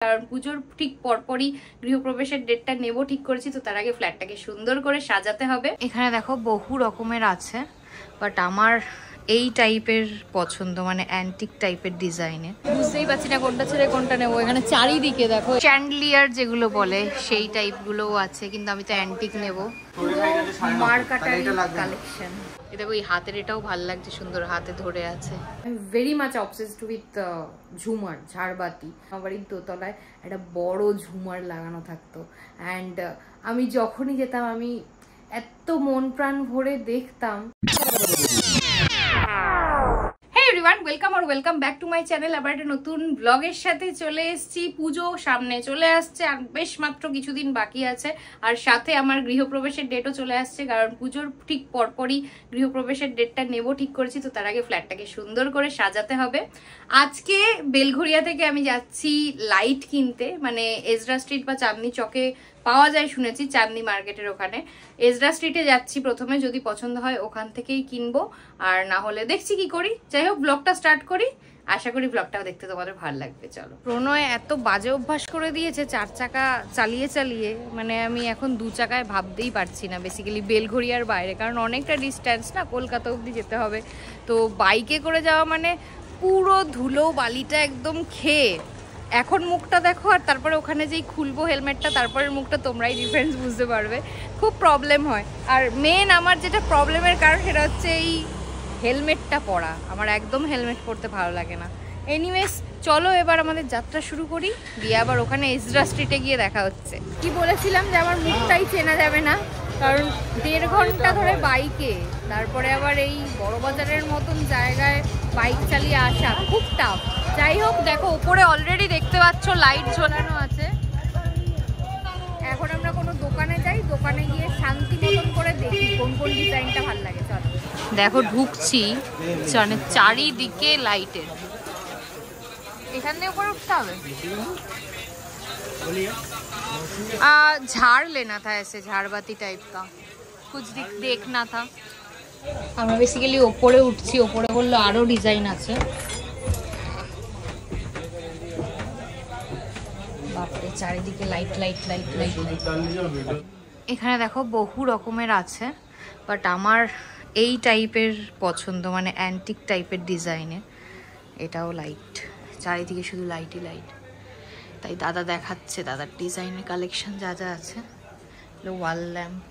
কারণ পুজোর ঠিক পরপরই গৃহপ্রবেশের ডেটটা নেব ঠিক করেছি, তো তার আগে ফ্ল্যাটটাকে সুন্দর করে সাজাতে হবে। এখানে দেখো বহু রকমের আছে, বাট আমার এই টাইপের পছন্দ, মানে অ্যান্টিক টাইপের ডিজাইনে। বুঝতেই পারছি না কোনটা ছেড়ে কোনটা নেবো। এখানে চারিদিকে দেখো চ্যান্ডলিয়ার যেগুলো বলে সেই টাইপগুলোও আছে, কিন্তু আমি তো অ্যান্টিক নেবো। মার্কাটারি কালেকশন। দেখো এই হাতের এটাও ভালো লাগছে, সুন্দর হাতে ধরে আছে। Very much obsessed with jhumar, ঝাড়বাতি। আমার বাড়ির দোতলায় একটা বড় ঝুমার লাগানো থাকতো, অ্যান্ড আমি যখনই যেতাম আমি এত মন প্রাণ ভরে দেখতাম। Welcome back to my channel. আবার একটা নতুন ব্লগের সাথে চলে এসেছি। পুজো সামনে চলে আসছে আর বেশ মাত্র কিছুদিন বাকি আছে, আর সাথে আমার গৃহপ্রবেশের ডেটও চলে আসছে। কারণ পুজোর ঠিক পরপরই গৃহপ্রবেশের ডেটটা নেব ঠিক করেছি, তো তার আগে ফ্ল্যাটটাকে সুন্দর করে সাজাতে হবে। আজকে বেলঘরিয়া থেকে আমি যাচ্ছি লাইট কিনতে, মানে এজরা স্ট্রিট বা চাঁদনি চকে পাওয়া যায় শুনেছি, চাঁদনি মার্কেটের ওখানে। এজরা স্ট্রিটে যাচ্ছি প্রথমে, যদি পছন্দ হয় ওখান থেকেই কিনবো, আর না হলে দেখছি কি করি। যাই হোক, ব্লগটা স্টার্ট করি, আশা করি ব্লগটাও দেখতে তোমাদের ভালো লাগবে। চলো। প্রণয় এত বাজে অভ্যাস করে দিয়েছে 4 চাকা চালিয়ে চালিয়ে, মানে আমি এখন 2 চাকায় ভাবতেই পারছি না, বেসিক্যালি বেলঘরিয়ার বাইরে, কারণ অনেকটা ডিস্ট্যান্স না, কলকাতা অবধি যেতে হবে। তো বাইকে করে যাওয়া মানে পুরো ধুলো বালিটা একদম খেয়ে, এখন মুখটা দেখো আর তারপরে ওখানে যেই খুলবো হেলমেটটা, তারপরের মুখটা তোমরাই ডিফারেন্স বুঝতে পারবে। খুব প্রবলেম হয়। আর মেন আমার যেটা প্রবলেমের কারণ সেটা হচ্ছে এই হেলমেটটা পরা। আমার একদম হেলমেট পরতে ভালো লাগে না। এনিওয়েজ চলো এবার আমাদের যাত্রা শুরু করি, দিয়ে আবার ওখানে এজরা স্ট্রিটে গিয়ে দেখা হচ্ছে। কি বলেছিলাম যে আমার মুখটাই চেনা যাবে না, কারণ 1.5 ঘন্টা ধরে বাইকে, তারপরে আবার এই বড় বাজারের মতন জায়গায় বাইক চালিয়ে আসা খুব টাফ। যাই হোক, দেখো উপরে অলরেডি দেখতে পাচ্ছ লাইট ঝোলানো আছে। এখন আমরা কোনো দোকানে যাই, দোকানে গিয়ে শান্তি মতন করে দেখি কোন কোন ডিজাইনটা ভালো লাগে। চলো দেখো, ঢুকছি, মানে চারিদিকে লাইটের। এখান থেকে উপরে উঠতে হবে। झाड़ लेना था ऐसे, झाड़बाती टाइप का कुछ देखना था। আমরা বেসিক্যালি ওপরে উঠছি, ওপরে বললো আরো ডিজাইন আছে। বাপরে, চারিদিকে light light light light light. এখানে দেখো বহু রকমের আছে, বাট আমার এই টাইপের পছন্দ, মানে অ্যান্টিক টাইপের ডিজাইনে। এটাও লাইট, চারিদিকে শুধু লাইটই লাইট। তাই দাদা দেখাচ্ছে দাদার ডিজাইনের কালেকশন যা যা আছে। ওয়াল ল্যাম্প,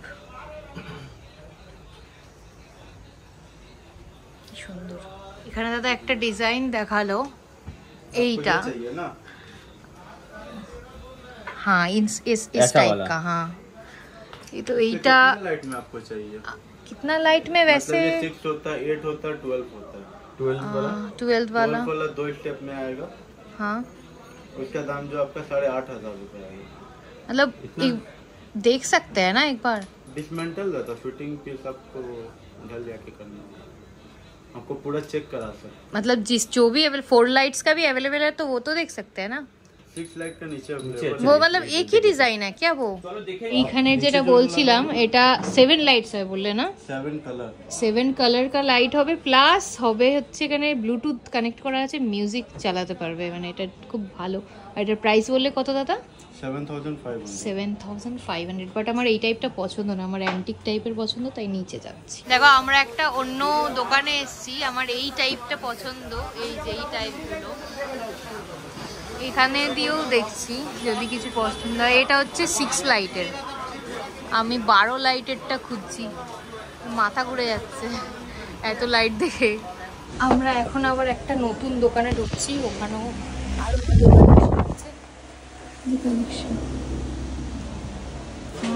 সুন্দর। এখানে দাদা একটা ডিজাইন দেখালো, এইটা हाँ इस टाइप का। हाँ, ये तो এইটা लाइट में आपको चाहिए। कितना लाइट में वैसे 6 होता है, 8 होता है, 12 होता है। 12 वाला 2 स्टेप में आएगा। हाँ, उसका दाम जो आपका 8,500 रुपए आएगा। मतलब देख सकते हैं ना एक बार। डिसमेंटल रहता, फिटिंग पीस आपको ढल जाके करना है, आपको पूरा चेक करा सकते। मतलब जो भी 4 लाइट्स का भी अवेलेबल है, तो वो तो देख सकते हैं ना। 6 लाइट का नीचे वो मतलब एक ही डिजाइन है क्या वो? এখানে যেটা বলছিলাম, এটা 7 লাইটস হয় বললে না? 7 কালার का লাইট হবে, প্লাস হবে হচ্ছে এখানে ব্লুটুথ কানেক্ট করা আছে, মিউজিক চালাতে পারবে, মানে এটা খুব ভালো। আর এটার প্রাইস বললে কত দাদা? 7,500। বাট আমার এই টাইপটা পছন্দ না, আমার অ্যান্টিক টাইপের পছন্দ, তাই নিচে যাচ্ছি। দেখো আমরা একটা অন্য দোকানে এসেছি, আমার এই টাইপটা পছন্দ, এই যে এই টাইপগুলো এখানে দিয়েও দেখছি যদি কিছু পছন্দ হয়। এটা হচ্ছে 6 লাইটের, আমি 12 লাইটেরটা খুঁজছি, মাথা ঘুরে যাচ্ছে এত লাইট দেখে। আমরা এখন আবার একটা নতুন দোকানে ঢুকছি, ওখানেও আরো কালেকশন,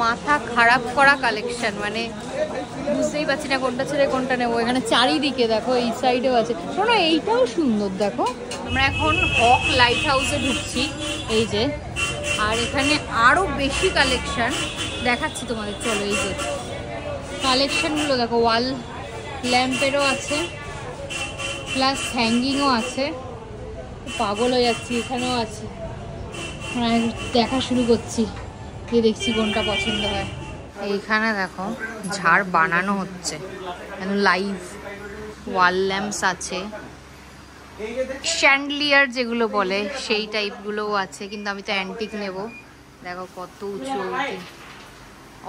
মাথা খারাপ করা কালেকশন, মানে বুঝতেই পারছি না কোনটা ছেড়ে কোনটা নেবো। এখানে চারিদিকে দেখো, এই সাইডেও আছে, শোনো এইটাও সুন্দর। দেখো আমরা এখন হক লাইট হাউসে ঢুকছি, এই যে, আর এখানে আরো বেশি কালেকশন দেখাচ্ছি তোমাদের। চলো, এই যে কালেকশনগুলো দেখো, ওয়াল ল্যাম্পেরও আছে, প্লাস হ্যাঙ্গিংও আছে। পাগল হয়ে যাচ্ছি, এখানেও আছে। দেখা শুরু করছি, দিয়ে দেখছি কোনটা পছন্দ হয়। এইখানে দেখো ঝাড় বানানো হচ্ছে, লাইভ ওয়াল ল্যাম্পস আছে, শ্যান্ডলিয়ার যেগুলো বলে সেই টাইপগুলোও আছে, কিন্তু আমি তো অ্যান্টিক নেব। দেখো কত উঁচু,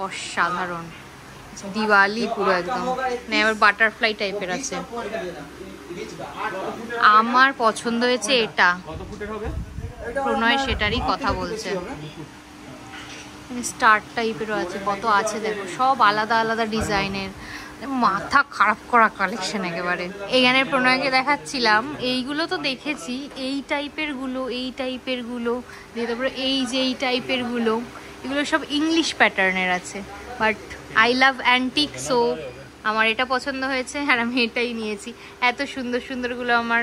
অসাধারণ, দিওয়ালি পুরো একদম। না এবার বাটারফ্লাই টাইপের আছে। আমার পছন্দ হয়েছে এটা, প্রণয় সেটারই কথা বলছে। স্টার টাইপেরও আছে, কত আছে দেখো, সব আলাদা আলাদা ডিজাইনের, মাথা খারাপ করা কালেকশন একেবারে। এখানে প্রণয়কে দেখাচ্ছিলাম, এইগুলো তো দেখেছি, এই টাইপের গুলো, এই টাইপের গুলো দিয়ে, তারপরে এই যে এই টাইপের গুলো, এগুলো সব ইংলিশ প্যাটার্নের আছে। But I love antique, so আমার এটা পছন্দ হয়েছে আর আমি এটাই নিয়েছি। এত সুন্দর সুন্দরগুলো আমার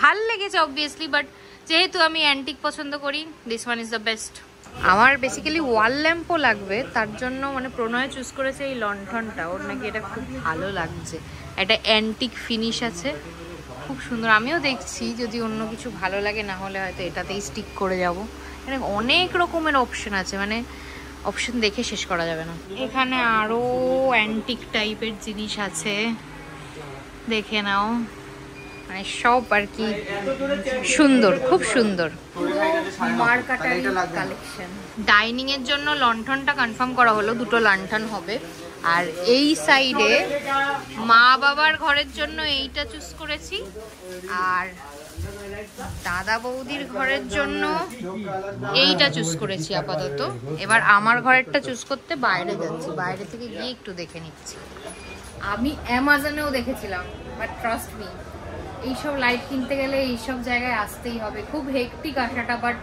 ভাল লেগেছে অবভিয়াসলি, বাট যেহেতু আমি অ্যান্টিক পছন্দ করি, this one is the best. আমার বেসিক্যালি ওয়াল ল্যাম্পও লাগবে, তার জন্য মানে প্রণয় চুজ করেছে এই লণ্ঠনটা, ওর নাকি এটা খুব ভালো লাগছে। একটা অ্যান্টিক ফিনিশ আছে, খুব সুন্দর। আমিও দেখছি যদি অন্য কিছু ভালো লাগে, না হলে হয়তো এটাতেই স্টিক করে যাব। এখানে অনেক রকমের অপশন আছে, মানে অপশন দেখে শেষ করা যাবে না। এখানে আরও অ্যান্টিক টাইপের জিনিস আছে, দেখে নাও, মানে সব আর কি সুন্দর, খুব সুন্দর মার্কাটারি কালেকশন। ডাইনিং এর জন্য লণ্ঠনটা কনফার্ম করা হলো, দুটো লণ্ঠন হবে। আর এই সাইডে মা বাবার ঘরের জন্য এইটা চুজ করেছি, আর দাদা বৌদির ঘরের জন্য এইটা চুজ করেছি আপাতত। এবার আমার ঘরেরটা চুজ করতে বাইরে যাচ্ছি, বাইরে থেকে গিয়ে একটু দেখে নিচ্ছি। আমি অ্যামাজনেও দেখেছিলাম, বাট ট্রাস্ট মি, এইসব লাইট কিনতে গেলে এইসব জায়গায় আসতেই হবে। খুব হেক্টিক আসাটা, বাট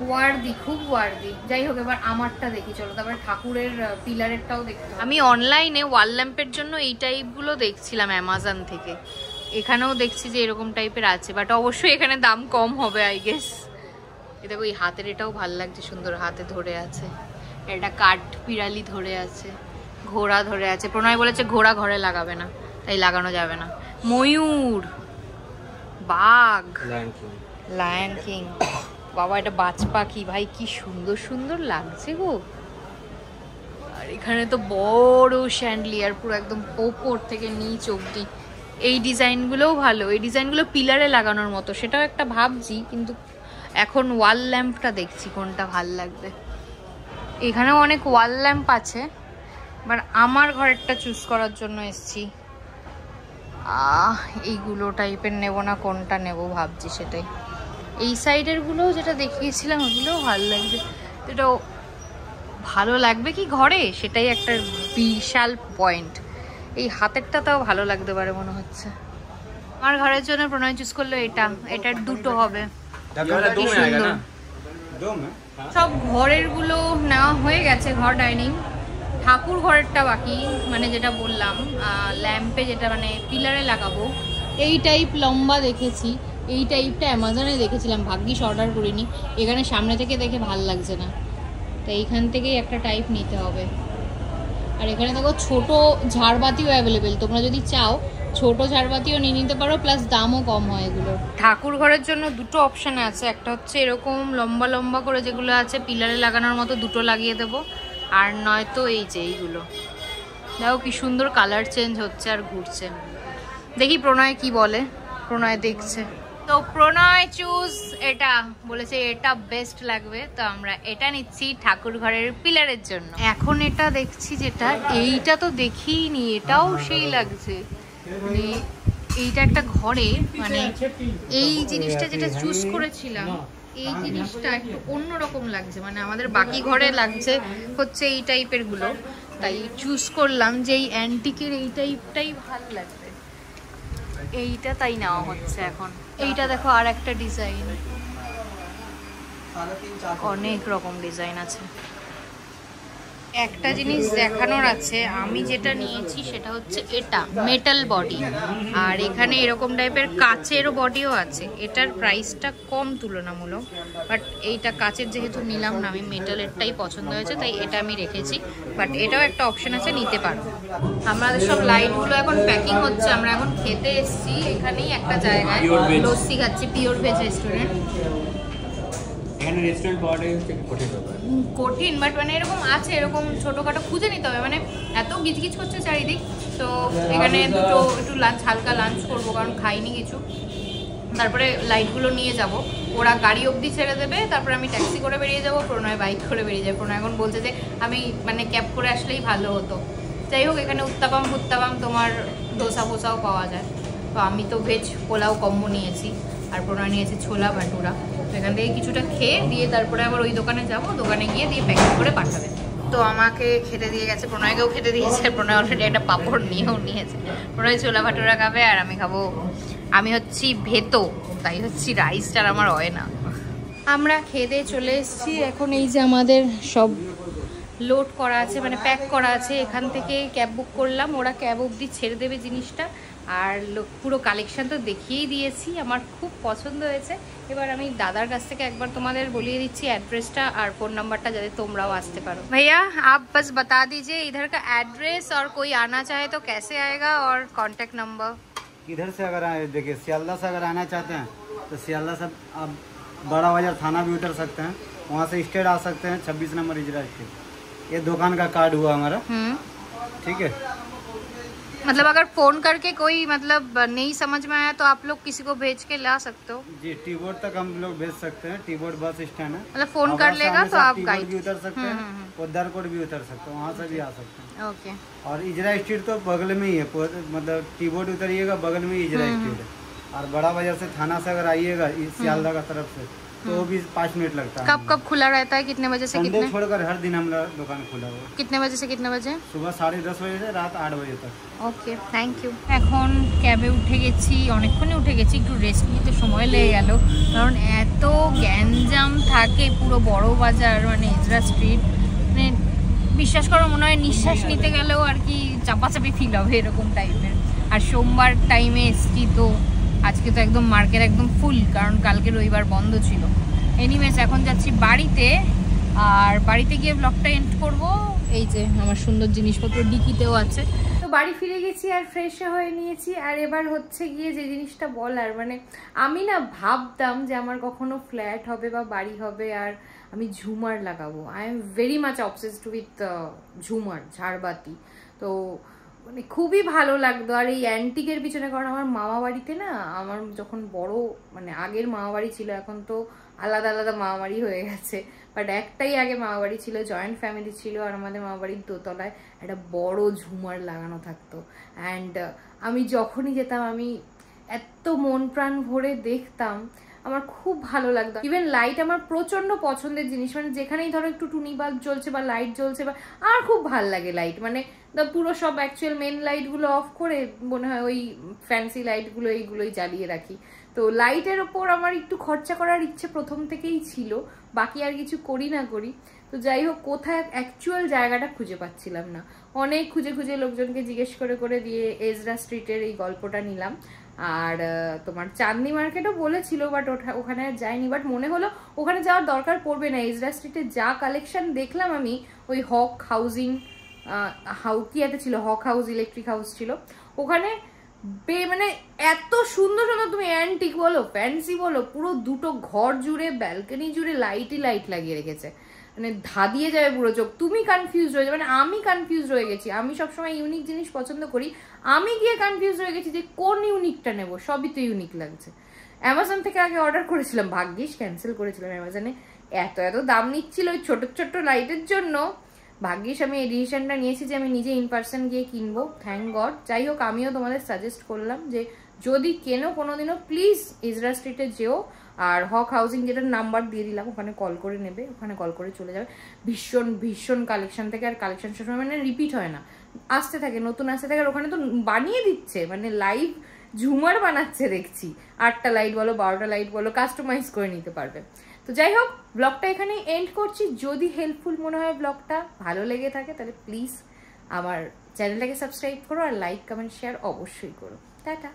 ওয়ার্দি, খুব ওয়ার্দি। যাই হোক, এবার আমারটা দেখি চলো, তারপরে ঠাকুরের পিলারেরটাও দেখতে। আমি অনলাইনে ওয়াল ল্যাম্পের জন্য এই টাইপগুলো দেখছিলাম অ্যামাজন থেকে, এখানেও দেখছি যে এরকম টাইপের আছে, বাট অবশ্যই এখানে দাম কম হবে আই গেস। এ দেখো, এই হাতের এটাও ভাল লাগছে, সুন্দর হাতে ধরে আছে, এটা কাঠ পিরালি ধরে আছে, ঘোড়া ধরে আছে। প্রণয় বলেছে ঘোড়া ঘরে লাগাবে না, তাই লাগানো যাবে না। ময়ূর, বাঘ, লায়ন কিং, বাবা এটা বাজ পাখি, ভাই কি সুন্দর সুন্দর লাগছে গো। আর এখানে তো বড় শ্যান্ডলিয়ার, পুরো একদম ওপর থেকে নিচ অবধি। এই ডিজাইনগুলোও ভালো, এই ডিজাইনগুলো পিলারে লাগানোর মতো, সেটাও একটা ভাবছি, কিন্তু এখন ওয়াল ল্যাম্পটা দেখছি কোনটা ভাল লাগবে। এখানেও অনেক ওয়াল ল্যাম্প আছে, বাট আমার ঘরেরটা চুজ করার জন্য এসছি। এইগুলো টাইপের নেব না, কোনটা নেব ভাবছি সেটাই। এই সাইডের গুলো যেটা দেখিয়েছিলাম ওগুলোও ভালো লাগবে, এটাও ভালো লাগবে কি ঘরে, সেটাই একটা বিশাল পয়েন্ট। এই হাতেরটা তাও ভালো লাগতে পারে মনে হচ্ছে। আমার ঘরের জন্য প্রণয় চুজ করলো এটা, এটার দুটো হবে। সব ঘরের গুলো নেওয়া হয়ে গেছে, ঘর ডাইনিং। ঠাকুর ঘরেরটা বাকি, মানে যেটা বললাম ল্যাম্পে, যেটা মানে পিলারে লাগাবো, এই টাইপ লম্বা দেখেছি। এই টাইপটা অ্যামাজনে দেখেছিলাম, ভাগ্যিস অর্ডার করিনি। এখানে সামনে থেকে দেখে ভাল লাগছে না, তাই এইখান থেকেই একটা টাইপ নিতে হবে। আর এখানে দেখো ছোট ঝাড়বাতিও অ্যাভেলেবেল, তোমরা যদি চাও ছোট ঝাড়বাতিও নিয়ে নিতে পারো, প্লাস দামও কম হয় এগুলো। ঠাকুর ঘরের জন্য দুটো অপশান আছে, একটা হচ্ছে এরকম লম্বা লম্বা করে যেগুলো আছে পিলারে লাগানোর মতো, দুটো লাগিয়ে দেবো। আর নয়তো এই যে এইগুলো দেখো কি সুন্দর কালার চেঞ্জ হচ্ছে আর ঘুরছে। দেখি প্রণয় কি বলে, প্রণয় দেখছে তো। প্রণয় চুজ এটা, বলেছে এটা বেস্ট লাগবে, তো আমরা এটা নিচ্ছি ঠাকুর ঘরের পিলারের জন্য। এখন এটা দেখছি যেটা, এইটা তো দেখিনি, এটাও সেই লাগছে। মানে এইটা একটা ঘরে, মানে এই জিনিসটা যেটা চুজ করেছিলাম, এই জিনিসটা একটু অন্যরকম লাগছে, মানে আমাদের বাকি ঘরে লাগছে হচ্ছে এই টাইপের গুলো, তাই চুজ করলাম যে এই অ্যান্টিকের এই টাইপটাই ভালো লাগবে, এইটা তাই নেওয়া হচ্ছে এখন। এইটা দেখো আর একটা ডিজাইন, অনেক রকম ডিজাইন আছে। একটা জিনিস দেখানোর আছে, আমি যেটা নিয়েছি সেটা হচ্ছে এটা মেটাল বডি, আর এখানে এরকম টাইপের কাচের বডিও আছে। এটার প্রাইসটা কম তুলনামূলক, বাট এইটা কাচের যেহেতু নিলাম না, আমি মেটালেরটাই পছন্দ হয়েছে, তাই এটা আমি রেখেছি। বাট এটাও একটা অপশন আছে, নিতে পারো। আমাদের সব লাইটগুলো এখন প্যাকিং হচ্ছে, আমরা এখন খেতে এসেছি এখানেই একটা জায়গায়, লস্যি খাচ্ছি, পিওর ভেজ রেস্টুরেন্ট। এখানে রেস্টুরেন্ট পাওয়াটাই হচ্ছে কঠিন, বাট মানে এরকম আছে, এরকম ছোটোখাটো খুঁজে নিতে হবে, মানে এত গিজগিজ করছে চারিদিক। তো এখানে দুটো একটু লাঞ্চ, হালকা লাঞ্চ করবো, কারণ খাইনি কিছু। তারপরে লাইটগুলো নিয়ে যাব, ওরা গাড়ি অবধি ছেড়ে দেবে, তারপরে আমি ট্যাক্সি করে বেরিয়ে যাব, প্রণয় বাইক করে বেরিয়ে যাবে। প্রণয় এখন বলছে যে আমি মানে ক্যাব করে আসলেই ভালো হতো। যাই হোক, এখানে উত্তাপাম তোমার ডোসা ফোসাও পাওয়া যায়। তো আমি তো ভেজ পোলাও কম্বো নিয়েছি, আর প্রণয় নিয়েছে ছোলা ভাটুরা। তো এখান থেকে কিছুটা খেয়ে দিয়ে তারপরে আবার ওই দোকানে যাব, দোকানে গিয়ে দিয়ে প্যাকেট করে পাঠাবে। তো আমাকে খেতে দিয়ে গেছে, প্রণয়কেও খেতে দিয়েছে। প্রণয় অলরেডি একটা পাপড় নিয়েছে। প্রণয় ছোলা ভাটুরা খাবে আর আমি খাবো, আমি হচ্ছি ভেতো, তাই হচ্ছি রাইসটার আমার হয় না। আমরা খেয়ে দিয়ে চলে এসেছি। এখন এই যে আমাদের সব লোড করা আছে, মানে প্যাক করা আছে। এখান থেকে ক্যাব বুক করলাম, ওরা ক্যাব অবধি ছেড়ে দেবে জিনিসটা। আর পুরো কালেকশন তো দেখিয়েই দিয়েছি, আমার খুব পছন্দ হয়েছে। এবার আমি দাদার কাছ থেকে একবার তোমাদের বলিয়ে দিচ্ছি অ্যাড্রেসটা আর ফোন নাম্বারটা, যাতে তোমরাও আসতে পারো। भैया आप बस बता दीजिए इधर का एड्रेस, और कोई आना चाहे तो कैसे आएगा, और कांटेक्ट नंबर। इधर से अगर आए, देखिए सियालदा से अगर आना चाहते हैं तो सियालदा से आप बड़ा बाजार थाना भी उतर सकते हैं, वहाँ से स्टेट आ सकते हैं 26 नंबर इजरा स्टेट। ये दुकान का कार्ड हुआ हमारा, ठीक है। मतलब अगर फोन करके कोई मतलब नहीं समझ में आया तो आप लोग किसी को भेज के ला सकते हो जी। टी बोर्ड तक हम लोग भेज सकते हैं, टी बोर्ड बस स्टैंड है, मतलब फोन कर लेगा तो आप गाइड भी उतर सकते हैं, उद्दारकोट भी उतर सकते हैं, वहाँ से भी आ सकते हैं। ओके। और इजरा स्ट्रीट तो बगल में ही है, मतलब टी बोर्ड उतरिएगा बगल में ही इजरा स्ट्रीट है। और बड़ा बाजार से थाना से अगर आइएगा सियालदा का तरफ से तो भी 5 मिनट लगता है। कब खुला रहता है, कितने बजे से कितने? छोड़कर हर दिन हमारा दुकान खुला हुआ है। कितने बजे से कितने बजे? सुबह 10:30 बजे से रात 8 बजे तक। ওকে, থ্যাংক ইউ। এখন ক্যাবে উঠে গেছি, অনেকক্ষণই উঠে গেছি, একটু রেস্ট নিতে সময় লেগে গেল, কারণ এত গ্যাঞ্জাম থাকে পুরো বড় বাজার, মানে ইজরা স্ট্রিট, মানে বিশ্বাস করো মনে হয় নিঃশ্বাস নিতে গেলেও আর কি চাপাচাপি ফিল হবে এরকম টাইপের। আর সোমবার টাইমে এসছি, তো আজকে তো একদম মার্কেট একদম ফুল, কারণ কালকে রবিবার বন্ধ ছিল। এনিওয়েজ এখন যাচ্ছি বাড়িতে, আর বাড়িতে গিয়ে ব্লগটা এন্ড করব। এই যে আমার সুন্দর জিনিসপত্র ডিকিতেও আছে। তো বাড়ি ফিরে গেছি আর ফ্রেশ হয়ে নিয়েছি। আর এবার হচ্ছে গিয়ে যে জিনিসটা বলার, মানে আমি না ভাবতাম যে আমার কখনো ফ্ল্যাট হবে বা বাড়ি হবে আর আমি ঝুমার লাগাবো। I am very much obsessed with jhumar, ঝাড়বাতি। তো মানে খুবই ভালো লাগতো। আর এই অ্যান্টিকের পিছনে, কারণ আমার মামা বাড়িতে না, আমার যখন বড় মানে আগের মামা বাড়ি ছিল, এখন তো আলাদা আলাদা মামা বাড়ি হয়ে গেছে, বাট একটাই আগে মামা বাড়ি ছিল, জয়েন্ট ফ্যামিলি ছিল। আর আমাদের মামা বাড়ির দোতলায় একটা বড় ঝুমার লাগানো থাকতো। অ্যান্ড আমি যখনই যেতাম, আমি এত মন প্রাণ ভরে দেখতাম, আমার খুব ভালো লাগতো। ইভেন লাইট আমার প্রচন্ড পছন্দের জিনিস, মানে যেখানেই ধরো একটু টুনি বাল্ব জ্বলছে বা লাইট জ্বলছে, বা আমার খুব ভালো লাগে লাইট, মানে পুরো সব অ্যাকচুয়াল মেন লাইটগুলো অফ করে মনে হয় ওই ফ্যান্সি লাইটগুলো এইগুলোই জ্বালিয়ে রাখি। তো লাইটের ওপর আমার একটু খরচা করার ইচ্ছে প্রথম থেকেই ছিল, বাকি আর কিছু করি না করি। তো যাই হোক, কোথায় অ্যাকচুয়াল জায়গাটা খুঁজে পাচ্ছিলাম না, অনেক খুঁজে খুঁজে লোকজনকে জিজ্ঞেস করে করে দিয়ে এজরা স্ট্রিটের এই গল্পটা নিলাম। আর তোমার চাঁদনি মার্কেটও বলেছিল, বাট ওখানে আর যাইনি। বাট মনে হলো ওখানে যাওয়ার দরকার পড়বে না, এজরা স্ট্রিটে যা কালেকশন দেখলাম আমি, ওই হক হাউজিং কিয়াতে ছিল, হক হাউস ইলেকট্রিক হাউস ছিল, ওখানে মানে এত সুন্দর সুন্দর, তুমি অ্যান্টিক বলো ফ্যান্সি বলো, পুরো দুটো ঘর জুড়ে ব্যালকনি জুড়ে লাইটই লাইট লাগিয়ে রেখেছে, মানে ধাঁধিয়ে যাবে পুরো চোখ, তুমি কনফিউজ হয়ে যাবে। মানে আমি কনফিউজ হয়ে গেছি, আমি সবসময় ইউনিক জিনিস পছন্দ করি, আমি গিয়ে কনফিউজ হয়ে গেছি যে কোন ইউনিকটা নেবো, সবই তো ইউনিক লাগছে। অ্যামাজন থেকে আগে অর্ডার করেছিলাম, ভাগ্যিস ক্যান্সেল করেছিলাম, অ্যামাজনে এত দাম নিচ্ছিল ওই ছোট ছোট লাইটের জন্য। ভাগ্যিস আমি এই ডিসিশনটা নিয়েছি যে আমি নিজে ইন পার্সন গিয়ে কিনবো, থ্যাংক গড। যাই হোক, আমিও তোমাদের সাজেস্ট করলাম যে যদি কেনো কোনোদিনও প্লিজ ইজরা স্ট্রিটে যেও, আর হক হাউজিং যেটার নাম্বার দিয়ে দিলাম, ওখানে কল করে নেবে, ওখানে কল করে চলে যাবে। ভীষণ ভীষণ কালেকশন থেকে, আর কালেকশন সবসময় মানে রিপিট হয় না, আসতে থাকে, নতুন আসতে থাকে। আর ওখানে তো বানিয়ে দিচ্ছে, মানে লাইভ ঝুমার বানাচ্ছে দেখছি, 8টা লাইট বলো 12টা লাইট বলো, কাস্টমাইজ করে নিতে পারবে। তো যাই হোক, ব্লগটা এখানে এন্ড করছি। যদি হেল্পফুল মনে হয়, ব্লগটা ভালো লেগে থাকে, তাহলে প্লিজ আমার চ্যানেলটাকে সাবস্ক্রাইব করো, আর লাইক কমেন্ট শেয়ার অবশ্যই করো। টাটা।